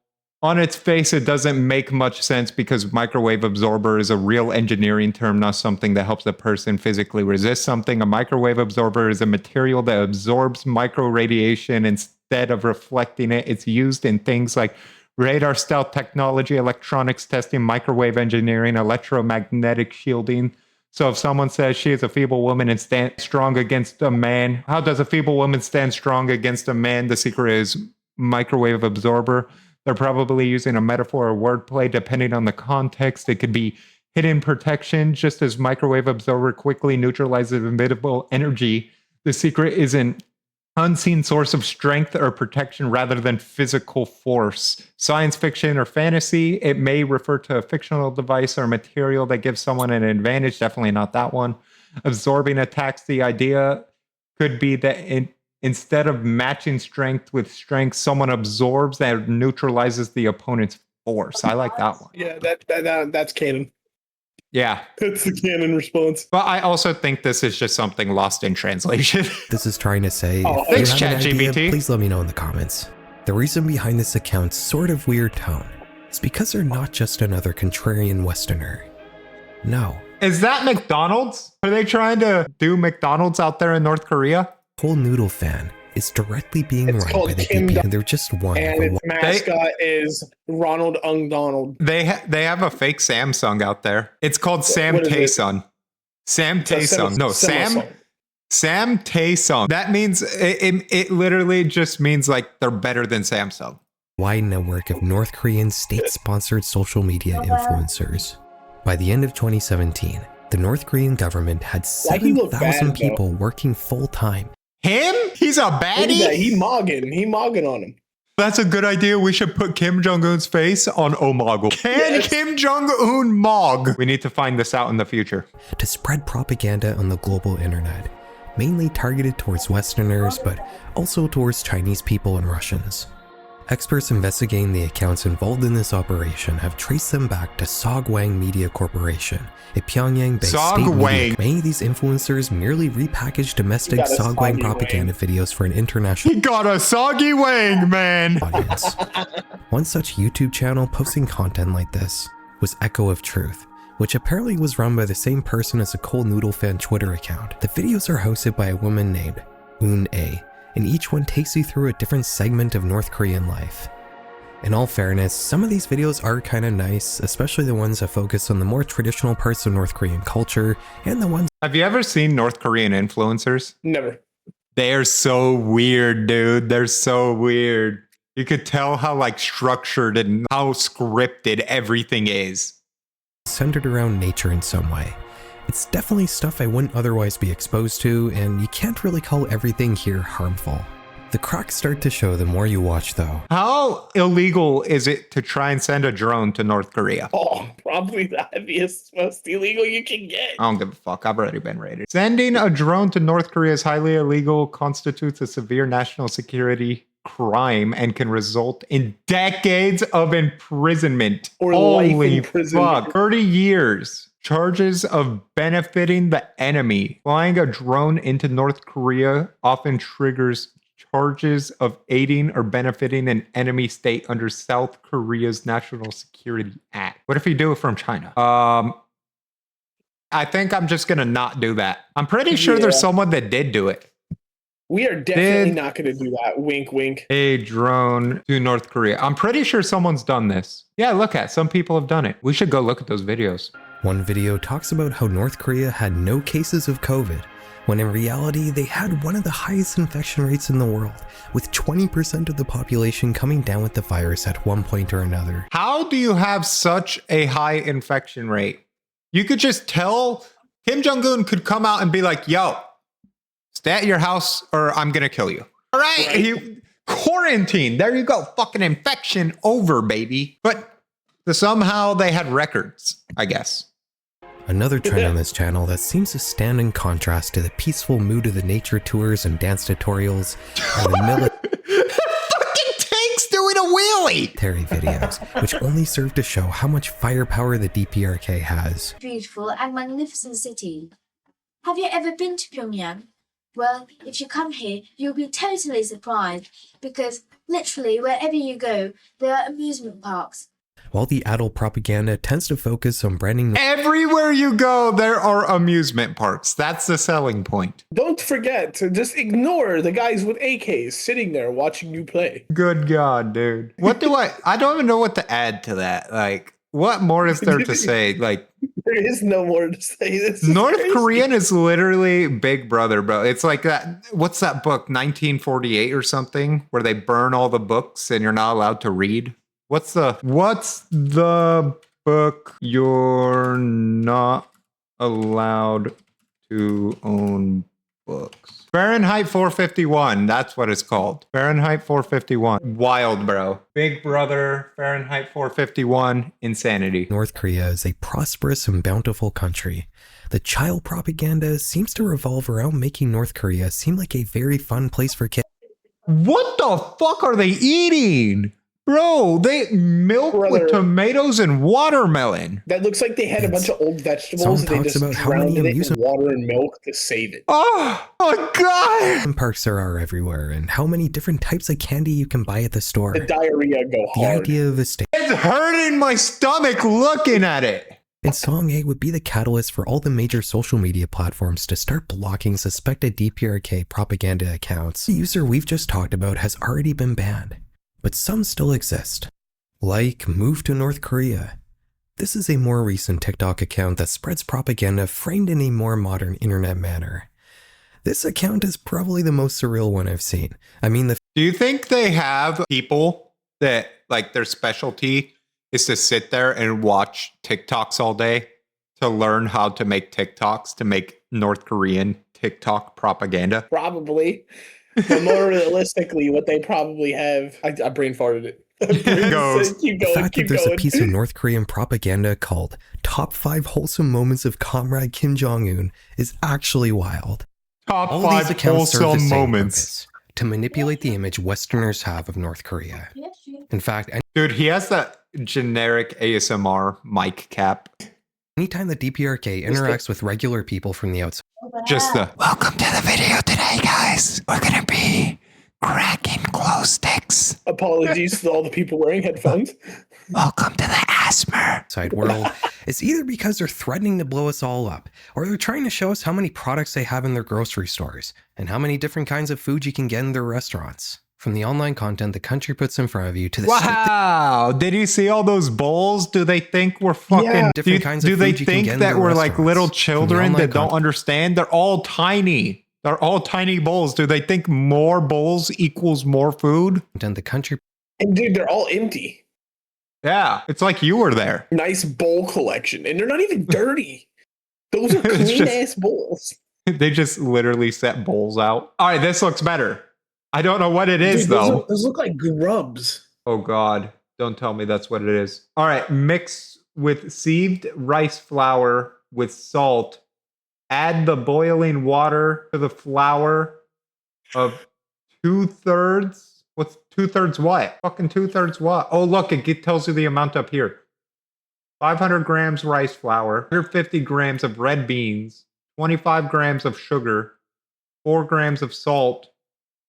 On its face, it doesn't make much sense because microwave absorber is a real engineering term, not something that helps a person physically resist something. A microwave absorber is a material that absorbs micro radiation instead of reflecting it. It's used in things like radar-style technology, electronics testing, microwave engineering, electromagnetic shielding. So if someone says she is a feeble woman and stands strong against a man, how does a feeble woman stand strong against a man? The secret is microwave absorber. They're probably using a metaphor or wordplay depending on the context. It could be hidden protection, just as microwave absorber quickly neutralizes invisible energy. The secret is an unseen source of strength or protection rather than physical force. Science fiction or fantasy, it may refer to a fictional device or material that gives someone an advantage. Definitely not that one. Absorbing attacks, the idea could be that instead of matching strength with strength, someone absorbs and neutralizes the opponent's force. I like that one. Yeah, that's canon. Yeah. That's the canon response. But I also think this is just something lost in translation. This is trying to say, thanks, if you have an idea, ChatGPT. please let me know in the comments. The reason behind this account's sort of weird tone is because they're not just another contrarian Westerner. No. Is that McDonald's? Are they trying to do McDonald's out there in North Korea? Whole Noodle fan is directly being It's run called by the Kim DP, and they're just one And of a its mascot is Ronald Donald. They have a fake Samsung out there. It's called Sam What is it? Taesung. Sam Taesung. No, Sam Taesung. That means it literally just means like they're better than Samsung. wide network of North Korean state-sponsored social media influencers. By the end of 2017, the North Korean government had Why he look 7,000 bad, though? people working full-time. Him? He's a Look at that. baddie? He mogging on him. That's a good idea. We should put Kim Jong-un's face on Omegle. Can Yes. Kim Jong-un mog? We need to find this out in the future. To spread propaganda on the global internet, mainly targeted towards Westerners, but also towards Chinese people and Russians. Experts investigating the accounts involved in this operation have traced them back to Sogwang Media Corporation, a Pyongyang-based state media. Sogwang. Many of these influencers merely repackaged domestic got a Sogwang soggy propaganda videos for an He international got a soggy wang, man. audience. One such YouTube channel posting content like this was Echo of Truth, which apparently was run by the same person as a Cold Noodle fan Twitter account. The videos are hosted by a woman named Un A, and each one takes you through a different segment of North Korean life. In all fairness, some of these videos are kinda nice, especially the ones that focus on the more traditional parts of North Korean culture, and the ones Have you ever seen North Korean influencers? Never. They're so weird, dude. They're so weird. You could tell how like structured and how scripted everything is. centered around nature in some way. It's definitely stuff I wouldn't otherwise be exposed to, and you can't really call everything here harmful. The cracks start to show the more you watch though. How illegal is it to try and send a drone to North Korea? Oh, probably the heaviest, most illegal you can get. I don't give a fuck. I've already been raided. Sending a drone to North Korea is highly illegal, constitutes a severe national security crime, and can result in decades of imprisonment. Or life Holy imprisonment. fuck. 30 years. Charges of benefiting the enemy. Flying a drone into North Korea often triggers charges of aiding or benefiting an enemy state under South Korea's National Security Act. What if you do it from China? I think I'm just gonna not do that. I'm pretty sure there's Yeah. someone that did do it. We are definitely not going to do that. Wink, wink. A drone to North Korea. I'm pretty sure someone's done this. Yeah, look at some people have done it. We should go look at those videos. One video talks about how North Korea had no cases of COVID, when in reality they had one of the highest infection rates in the world, with 20% of the population coming down with the virus at one point or another. How do you have such a high infection rate? You could just tell Kim Jong-un could come out and be like, yo, stay at your house or I'm going to kill you. All right. He, quarantine. There you go. Fucking infection over, baby. But somehow they had records, I guess. Another trend on this channel that seems to stand in contrast to the peaceful mood of the nature tours and dance tutorials are the fucking tanks doing a wheelie! military videos, which only serve to show how much firepower the DPRK has. Beautiful and magnificent city. Have you ever been to Pyongyang? Well, if you come here, you'll be totally surprised because literally wherever you go, there are amusement parks. While the adult propaganda tends to focus on branding Everywhere you go, there are amusement parks. That's the selling point. Don't forget to just ignore the guys with AKs sitting there watching you play. Good God, dude. What do I don't even know what to add to that. Like, what more is there to say? Like, There is no more to say. This is North crazy. Korean is literally Big Brother, bro. It's like that. What's that book, 1948 or something, where they burn all the books and you're not allowed to read? What's the book you're not allowed to own books? Fahrenheit 451. That's what it's called. Fahrenheit 451. Wild, bro. Big Brother, Fahrenheit 451. Insanity. North Korea is a prosperous and bountiful country. The child propaganda seems to revolve around making North Korea seem like a very fun place for kids. What the fuck are they eating? Bro, they milk with tomatoes and watermelon. That looks like they had a bunch of old vegetables Song and they talks just about how many drowned it in amusement water and milk to save it. Oh my God. parks there are everywhere and how many different types of candy you can buy at the store. The diarrhea go The hard. idea of a state It's hurting my stomach looking at it. in Song A would be the catalyst for all the major social media platforms to start blocking suspected DPRK propaganda accounts. The user we've just talked about has already been banned, but some still exist. Like Move to North Korea. This is a more recent TikTok account that spreads propaganda framed in a more modern internet manner. This account is probably the most surreal one I've seen. I mean, Do you think they have people that like their specialty is to sit there and watch TikToks all day to learn how to make TikToks to make North Korean TikTok propaganda? Probably. But more realistically, what they probably have. I brain farted it. Goes. Keep the going, fact that keep there's going. a piece of North Korean propaganda called Top 5 Wholesome Moments of Comrade Kim Jong-un is actually wild. Top All 5 these accounts serve the wholesome same moments. purpose, to manipulate the image Westerners have of North Korea. In fact, Dude, he has that generic ASMR mic cap. anytime the DPRK interacts with regular people from the outside, Just the welcome to the video today, guys. We're gonna be cracking glow sticks. Apologies to all the people wearing headphones. Welcome to the ASMR. outside world, it's either because they're threatening to blow us all up, or they're trying to show us how many products they have in their grocery stores, and how many different kinds of food you can get in their restaurants. From the online content the country puts in front of you to the Wow! Did you see all those bowls? Do they think we're fucking? Yeah. Different kinds of do they food you can think get in that their we're like restaurants. little From the children online that don't content- understand? They're all tiny. They're all tiny bowls. Do they think more bowls equals more food? the country And dude, they're all empty. Yeah, it's like you were there. Nice bowl collection. And they're not even dirty. Those are It's clean just- ass bowls. They just literally set bowls out. All right, this looks better. I don't know what it is Dude, though. those look like grubs. Oh God, don't tell me that's what it is. All right, mix with sieved rice flour with salt. Add the boiling water to the flour of 2/3. What's 2/3 what? Fucking 2/3 what? Oh, look, it tells you the amount up here. 500 grams rice flour, 150 grams of red beans, 25 grams of sugar, 4 grams of salt,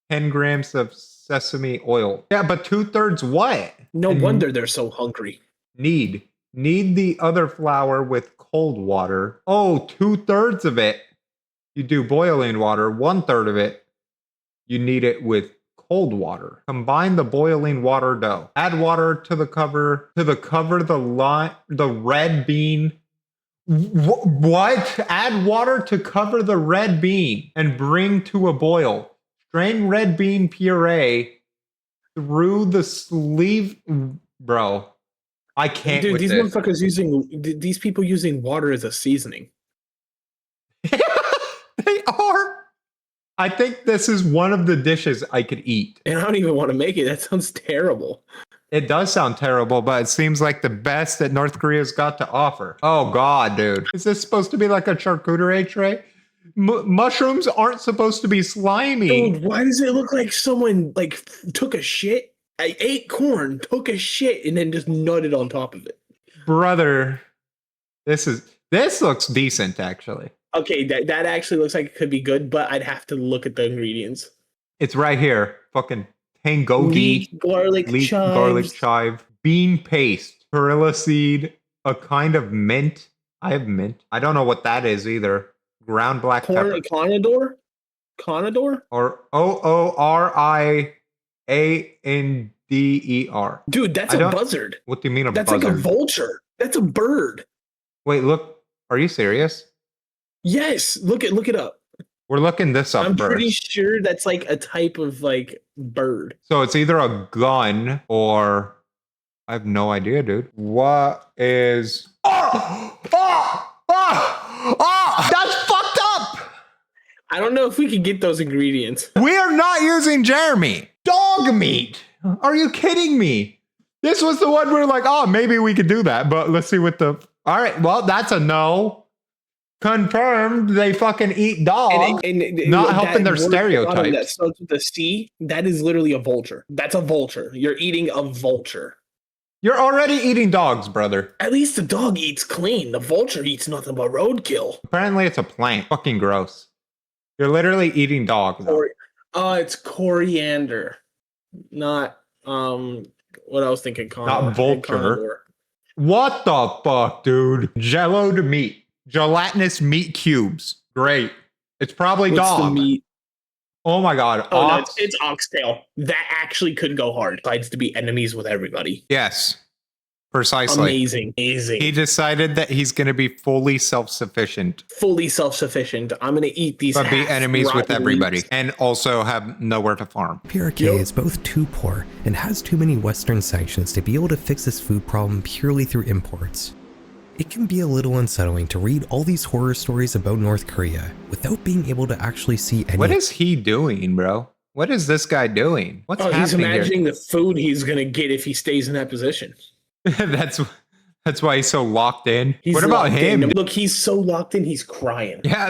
10 grams of sesame oil. Yeah, but 2/3 what? No And wonder they're so hungry. Knead the other flour with cold water. Oh, 2/3 of it you do boiling water. 1/3 of it you knead it with cold water. Combine the boiling water dough. Add water to the red bean What? Add water to cover the red bean and bring to a boil. Strain red bean puree through the sleeve. Bro, I can't Dude, with these this. motherfuckers these people using water as a seasoning. They are. I think this is one of the dishes I could eat. And I don't even want to make it. That sounds terrible. It does sound terrible, but it seems like the best that North Korea's got to offer. Oh, God, dude. Is this supposed to be like a charcuterie tray? Mushrooms aren't supposed to be slimy. Dude, why does it look like someone like took a shit? I ate corn, took a shit, and then just nutted on top of it. Brother, this looks decent, actually. Okay, that actually looks like it could be good, but I'd have to look at the ingredients. It's right here. Fucking tangogi, Leek, garlic, leek, chives. garlic chive, bean paste, perilla seed, a kind of mint. I have mint. I don't know what that is either. Ground black pepper. Conador? Conador? Or OORIANDER. Dude, that's a buzzard. What do you mean a That's buzzard? like a vulture. That's a bird. Wait, look. Are you serious? Yes, look it up. We're looking this up I'm first. pretty sure that's like a type of like bird. So it's either a gun or I have no idea, dude. What is? That's fucked up. I don't know if we can get those ingredients. We are not using Jeremy. Dog meat. Are you kidding me? This was the one where like, oh, maybe we could do that, but let's see what the. All right, well, that's a no. Confirmed. They fucking eat dog. And not helping their word stereotypes. That starts with a C. That is literally a vulture. That's a vulture. You're eating a vulture. You're already eating dogs, brother. At least the dog eats clean. The vulture eats nothing but roadkill. Apparently, it's a plant. Fucking gross. You're literally eating dog. It's coriander, not what I was thinking. Not vulture. What the fuck, dude? Jelloed meat. Gelatinous meat cubes. Great. It's probably What's dog. the meat? Oh my god. Oh, no, it's oxtail. That actually could go hard. Decides to be enemies with everybody. Yes. Precisely. Amazing. He decided that he's going to be fully self-sufficient. Fully self-sufficient. I'm going to eat these. But be enemies with everybody. leaves. And also have nowhere to farm. PRK is both too poor and has too many Western sanctions to be able to fix this food problem purely through imports. It can be a little unsettling to read all these horror stories about North Korea without being able to actually see any. What is he doing, bro? What is this guy doing? What's happening he's imagining here? the food he's going to get if he stays in that position. That's why he's so locked in. He's what about locked him? in. Look, he's so locked in, he's crying. Yeah,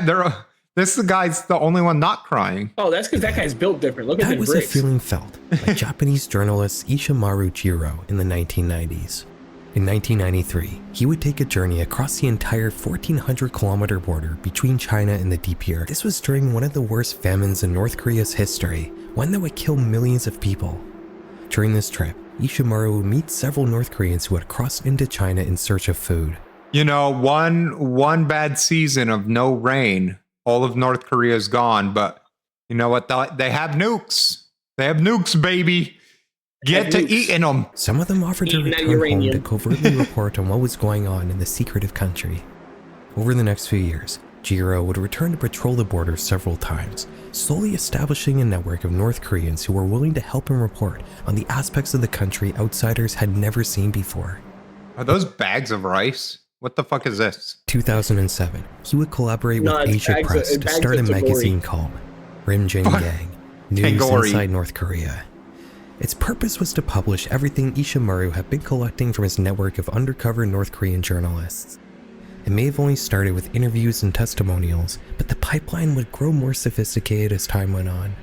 this guy's the only one not crying. Oh, that's because that guy's built different. Look at That the was bricks. a feeling felt by Japanese journalist Ishimaru Jiro in the 1990s. In 1993, he would take a journey across the entire 1,400-kilometer border between China and the DPR. This was during one of the worst famines in North Korea's history, one that would kill millions of people. During this trip, Ishimaru would meet several North Koreans who had crossed into China in search of food. You know, one bad season of no rain, all of North Korea's gone, but you know what? They have nukes. They have nukes, baby. Get to eating them. Some of them offered to Eating that return home to uranium. covertly report on what was going on in the secretive country. Over the next few years, Jiro would return to patrol the border several times, slowly establishing a network of North Koreans who were willing to help him report on the aspects of the country outsiders had never seen before. Are those bags of rice? What the fuck is this? 2007, he would collaborate No, with it's Asia bags Press of- to bags start a of Tagore. magazine called Rim Jing Gang, News Tagore. Inside North Korea. Its purpose was to publish everything Ishimaru had been collecting from his network of undercover North Korean journalists. It may have only started with interviews and testimonials, but the pipeline would grow more sophisticated as time went on.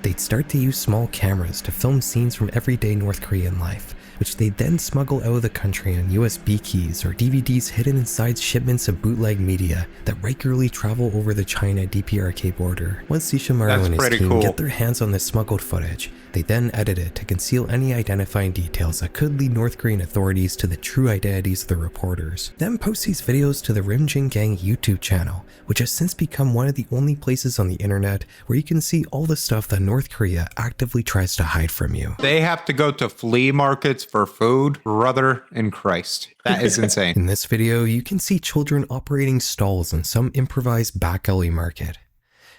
They'd start to use small cameras to film scenes from everyday North Korean life, which they'd then smuggle out of the country on USB keys or DVDs hidden inside shipments of bootleg media that regularly travel over the China-DPRK border. Once Ishimaru That's and his pretty team cool. get their hands on this smuggled footage, they then edit it to conceal any identifying details that could lead North Korean authorities to the true identities of the reporters. Then post these videos to the Rim Jing Gang YouTube channel, which has since become one of the only places on the internet where you can see all the stuff that North Korea actively tries to hide from you. They have to go to flea markets for food? Brother in Christ. That is insane. In this video, you can see children operating stalls in some improvised back alley market.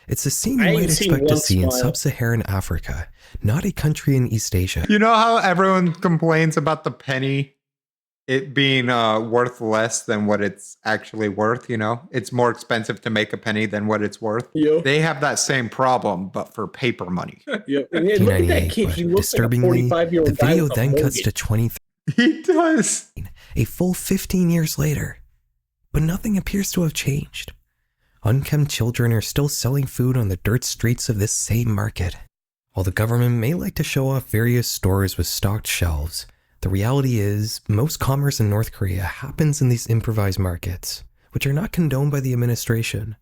It's a scene you I might ain't seen expect to one see in smile. sub-Saharan Africa, not a country in East Asia. You know how everyone complains about the penny, it being worth less than what it's actually worth, you know? It's more expensive to make a penny than what it's worth. Yo. They have that same problem, but for paper money. Yep. And then look at that 1998, kid. but He looks like a disturbingly, 45-year-old the guy video with a then cuts mortgage. to 2013, He does. a full 15 years later. But nothing appears to have changed. Unkempt children are still selling food on the dirt streets of this same market. While the government may like to show off various stores with stocked shelves, the reality is most commerce in North Korea happens in these improvised markets, which are not condoned by the administration.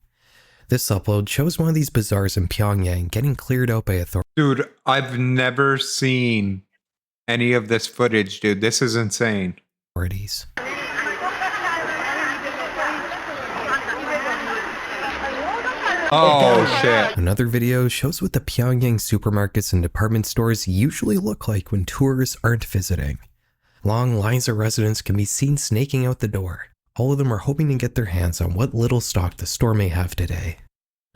This upload shows one of these bazaars in Pyongyang getting cleared out by authorities. Dude, I've never seen any of this footage, dude. This is insane. Oh, shit. Another video shows what the Pyongyang supermarkets and department stores usually look like when tourists aren't visiting. Long lines of residents can be seen snaking out the door. All of them are hoping to get their hands on what little stock the store may have today.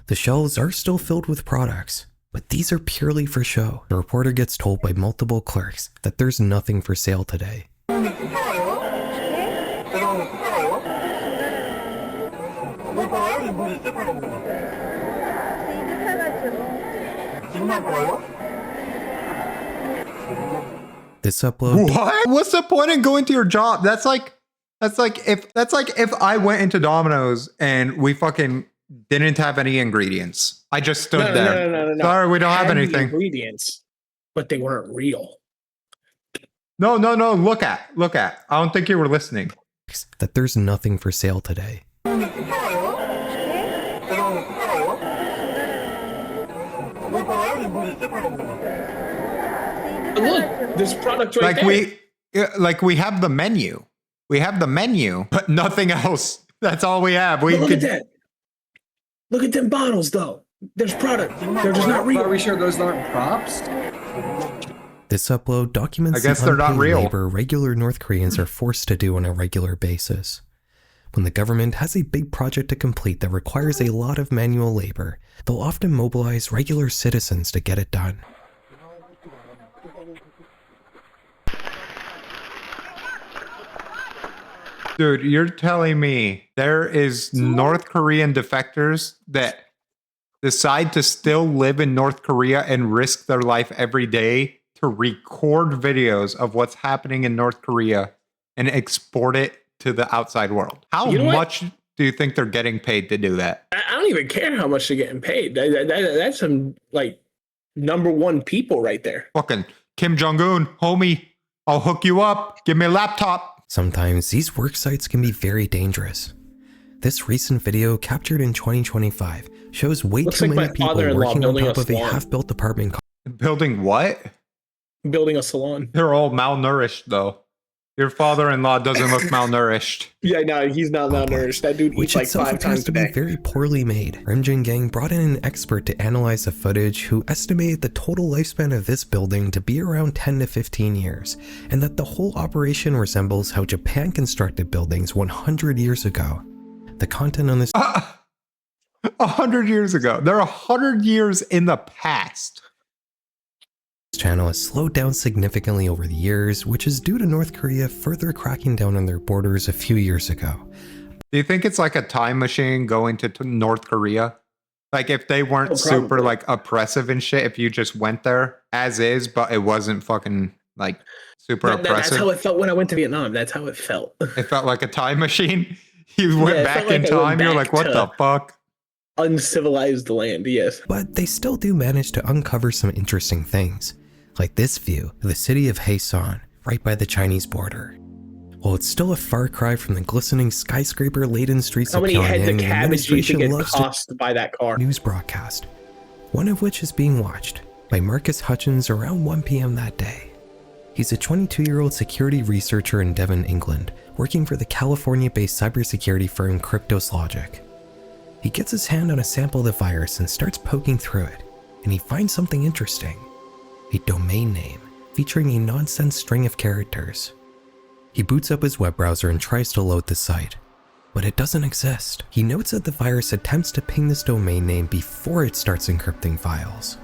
The shelves are still filled with products, but these are purely for show. The reporter gets told by multiple clerks that there's nothing for sale today. This upload What? What's the point in going to your job? That's like if I went into Domino's and we fucking didn't have any ingredients. I just stood there. No. Sorry, we don't have Had the anything. ingredients, but they weren't real. No. Look at. I don't think you were listening. that there's nothing for sale today. But look, this product right there. We have the menu. We have the menu, but nothing else. That's all we have. But look at that. Look at them bottles, though. There's product. They're just not real. Are we sure those aren't props? This upload documents I guess the they're not unpaid real. labor regular North Koreans are forced to do on a regular basis. When the government has a big project to complete that requires a lot of manual labor, they'll often mobilize regular citizens to get it done. Dude, you're telling me there is North Korean defectors that decide to still live in North Korea and risk their life every day to record videos of what's happening in North Korea and export it to the outside world? How You know what? much do you think they're getting paid to do that? I don't even care how much they're getting paid. That's some, like, #1 people right there. Fucking Kim Jong-un, homie, I'll hook you up. Give me a laptop. Sometimes these work sites can be very dangerous. This recent video captured in 2025 shows way Looks too like many my people father-in-law working on building a top of a salon. half-built apartment Building what? Building a salon. They're all malnourished, though. Your father-in-law doesn't look malnourished. Yeah, no, he's not malnourished. That dude which eats like itself 5 appears times to a be day. very poorly made. Rimjin Gang brought in an expert to analyze the footage who estimated the total lifespan of this building to be around 10 to 15 years, and that the whole operation resembles how Japan constructed buildings 100 years ago. The content on this 100 years ago. They're 100 years in the past. channel has slowed down significantly over the years, which is due to North Korea further cracking down on their borders a few years ago. Do you think it's like a time machine going to North Korea? Like if they weren't Oh, super probably. like oppressive and shit, if you just went there as is, but it wasn't fucking like super That's oppressive. how it felt when I went to Vietnam. That's how it felt. It felt like a time machine. You went Yeah, it back felt like in I went time. You're back like, what to- the fuck? Uncivilized land, yes. But they still do manage to uncover some interesting things, like this view of the city of Haesan, right by the Chinese border. While it's still a far cry from the glistening skyscraper-laden streets How of many heads Pyongyang, of the cabbage do you think administration it loves to cost to buy that car? news broadcast, one of which is being watched by Marcus Hutchins around 1 p.m. that day. He's a 22-year-old security researcher in Devon, England, working for the California-based cybersecurity firm Cryptos Logic. He gets his hand on a sample of the virus and starts poking through it, and he finds something interesting. A domain name featuring a nonsense string of characters. He boots up his web browser and tries to load the site, but it doesn't exist. He notes that the virus attempts to ping this domain name before it starts encrypting files.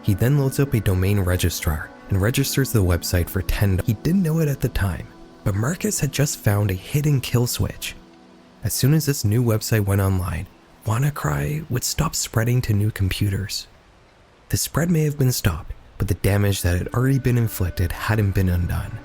He then loads up a domain registrar and registers the website for $10. He didn't know it at the time, but Marcus had just found a hidden kill switch. As soon as this new website went online, WannaCry would stop spreading to new computers. The spread may have been stopped, but the damage that had already been inflicted hadn't been undone.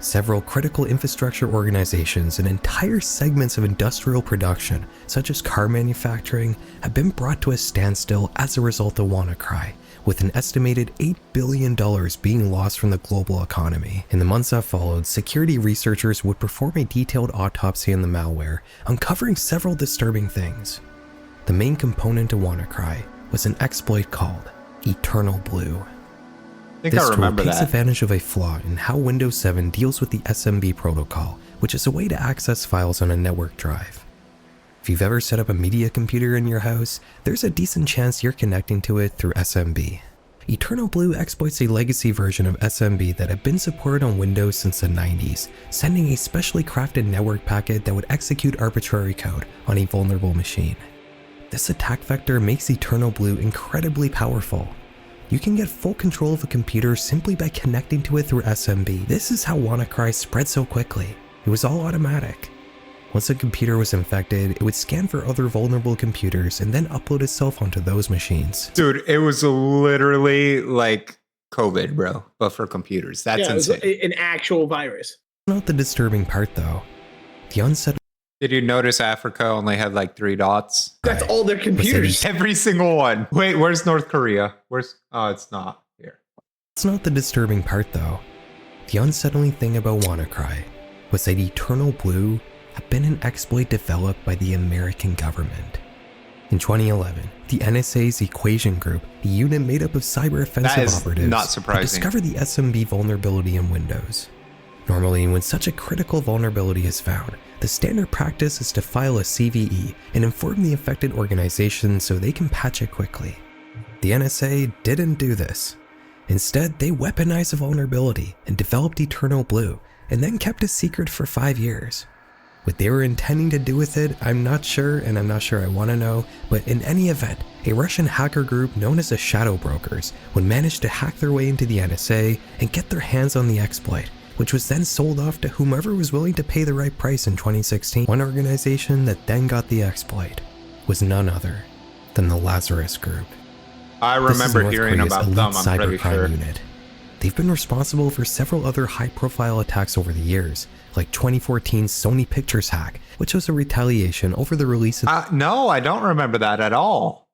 Several critical infrastructure organizations and entire segments of industrial production, such as car manufacturing, have been brought to a standstill as a result of WannaCry, with an estimated $8 billion being lost from the global economy. In the months that followed, security researchers would perform a detailed autopsy on the malware, uncovering several disturbing things. The main component of WannaCry was an exploit called Eternal Blue. I think This I remember tool takes that. advantage of a flaw in how Windows 7 deals with the SMB protocol, which is a way to access files on a network drive. If you've ever set up a media computer in your house, there's a decent chance you're connecting to it through SMB. Eternal Blue exploits a legacy version of SMB that had been supported on Windows since the 90s, sending a specially crafted network packet that would execute arbitrary code on a vulnerable machine. This attack vector makes Eternal Blue incredibly powerful. You can get full control of a computer simply by connecting to it through SMB. This is how WannaCry spread so quickly. It was all automatic. Once a computer was infected, it would scan for other vulnerable computers and then upload itself onto those machines. Dude, it was literally like COVID, bro, but for computers. That's it was insane. an actual virus. Not the disturbing part though. The unsettling Did you notice Africa only had like 3 dots? That's all their computers. Every single one. Wait, where's North Korea? Oh, it's not here. It's not the disturbing part though. The unsettling thing about WannaCry was that Eternal Blue had been an exploit developed by the American government. In 2011, the NSA's Equation Group, a unit made up of cyber That offensive is operatives, not had surprising. discovered the SMB vulnerability in Windows. Normally, when such a critical vulnerability is found, the standard practice is to file a CVE and inform the affected organization so they can patch it quickly. The NSA didn't do this. Instead, they weaponized the vulnerability and developed Eternal Blue, and then kept it secret for 5 years. What they were intending to do with it, I'm not sure, and I'm not sure I want to know, but in any event, a Russian hacker group known as the Shadow Brokers would manage to hack their way into the NSA and get their hands on the exploit, which was then sold off to whomever was willing to pay the right price in 2016. One organization that then got the exploit was none other than the Lazarus Group. I This is remember North hearing Korea's about elite them, I'm pretty cybercrime sure. unit. They've been responsible for several other high-profile attacks over the years, like 2014's Sony Pictures hack, which was a retaliation over the release of No, I don't remember that at all.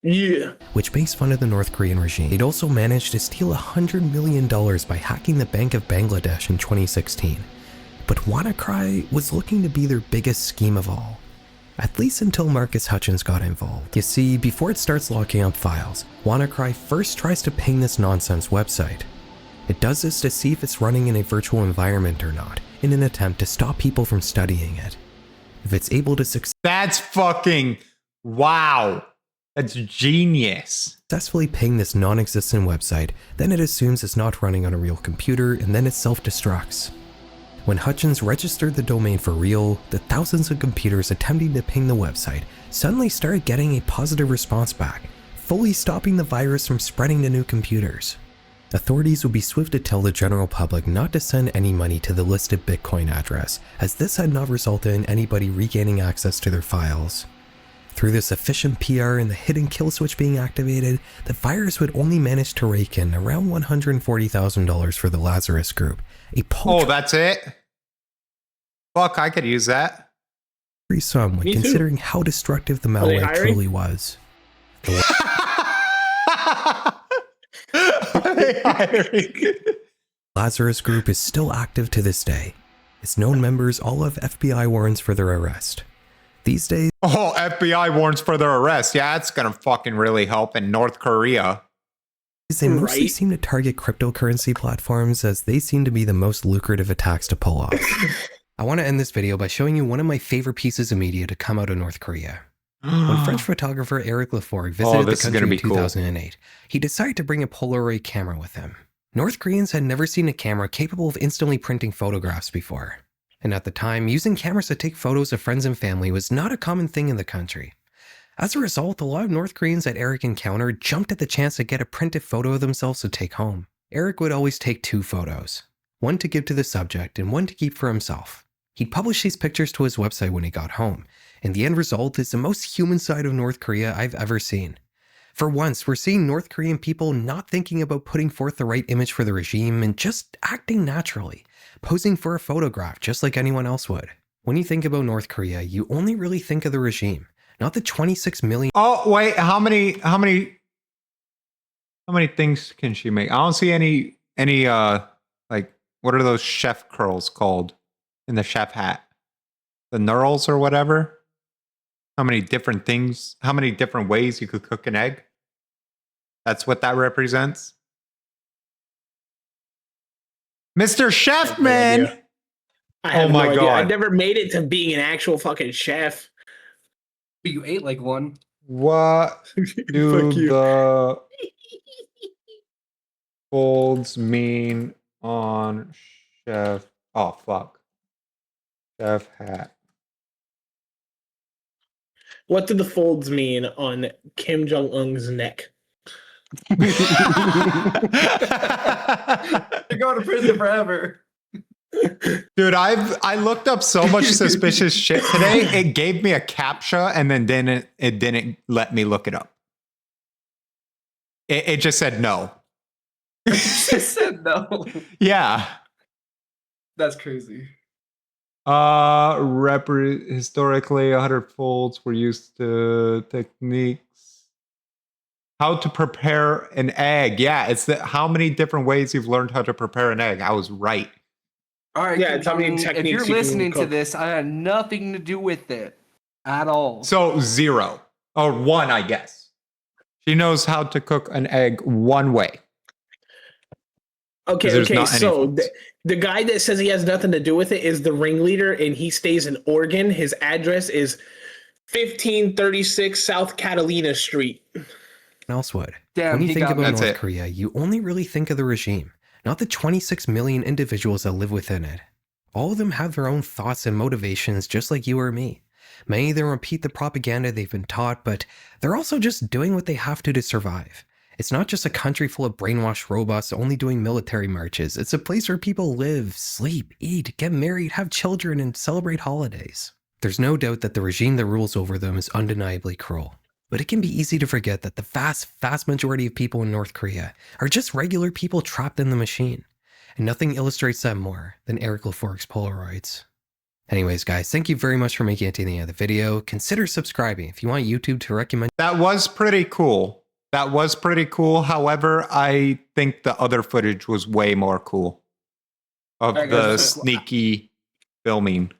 Yeah. which makes fun of the North Korean regime. They'd also managed to steal $100 million by hacking the Bank of Bangladesh in 2016. But WannaCry was looking to be their biggest scheme of all. At least until Marcus Hutchins got involved. You see, before it starts locking up files, WannaCry first tries to ping this nonsense website. It does this to see if it's running in a virtual environment or not, in an attempt to stop people from studying it. If it's able to That's fucking wow. That's genius. successfully ping this non-existent website, then it assumes it's not running on a real computer and then it self-destructs. When Hutchins registered the domain for real, the thousands of computers attempting to ping the website suddenly started getting a positive response back, fully stopping the virus from spreading to new computers. Authorities would be swift to tell the general public not to send any money to the listed Bitcoin address, as this had not resulted in anybody regaining access to their files. Through this efficient PR and the hidden kill switch being activated, the virus would only manage to rake in around $140,000 for the Lazarus Group, a paltry Oh, that's it? Fuck, I could use that. sum when Me too. considering how destructive the they malware hiring? truly was. Are they hiring? Lazarus Group is still active to this day. Its known members all have FBI warrants for their arrest. These days, Oh, FBI warrants for their arrest. Yeah, it's gonna fucking really help in North Korea. they mostly Right. seem to target cryptocurrency platforms as they seem to be the most lucrative attacks to pull off. I want to end this video by showing you one of my favorite pieces of media to come out of North Korea. When French photographer Eric Laforgue visited the this is gonna country in be cool. 2008, he decided to bring a Polaroid camera with him. North Koreans had never seen a camera capable of instantly printing photographs before. And at the time, using cameras to take photos of friends and family was not a common thing in the country. As a result, a lot of North Koreans that Eric encountered jumped at the chance to get a printed photo of themselves to take home. Eric would always take 2 photos, one to give to the subject and one to keep for himself. He'd publish these pictures to his website when he got home, and the end result is the most human side of North Korea I've ever seen. For once, we're seeing North Korean people not thinking about putting forth the right image for the regime and just acting naturally, posing for a photograph just like anyone else would. When you think about North Korea, you only really think of the regime, not the 26 million. Oh wait, how many things can she make? I don't see any like, what are those chef curls called in the chef hat? The knurls or whatever? How many different things, how many different ways you could cook an egg? That's what that represents. Mr. Chefman! I have Oh my no idea. God. I never made it to being an actual fucking chef. But you ate like one. What do Fuck you. the folds mean on chef? Oh, fuck. Chef hat. What do the folds mean on Kim Jong-un's neck? You're going to prison forever. Dude, I looked up so much suspicious shit today. It gave me a captcha and then didn't let me look it up. It just said no. She said no. Yeah. That's crazy. Historically 100 folds were used to techniques. How to prepare an egg. Yeah, it's how many different ways you've learned how to prepare an egg. I was right. All right, Yeah, Kim it's how many Jong-un, if techniques you're you can listening to cook. this, I had nothing to do with it at all. So 0 or 1, I guess. She knows how to cook an egg one way. Okay, There's okay. not any So folds. the guy that says he has nothing to do with it is the ringleader, and he stays in Oregon. His address is 1536 South Catalina Street. else would. Damn, When you he think got about That's North it. Korea, you only really think of the regime, not the 26 million individuals that live within it. All of them have their own thoughts and motivations just like you or me. Many of them repeat the propaganda they've been taught, but they're also just doing what they have to survive. It's not just a country full of brainwashed robots only doing military marches. It's a place where people live, sleep, eat, get married, have children, and celebrate holidays. There's no doubt that the regime that rules over them is undeniably cruel. But it can be easy to forget that the vast majority of people in North Korea are just regular people trapped in the machine. And nothing illustrates that more than Eric Laforgue's Polaroids. Anyways, guys, thank you very much for making it to the end of the video. Consider subscribing if you want YouTube to recommend. That was pretty cool. However, I think the other footage was way more cool of Alright, the guys, sneaky filming.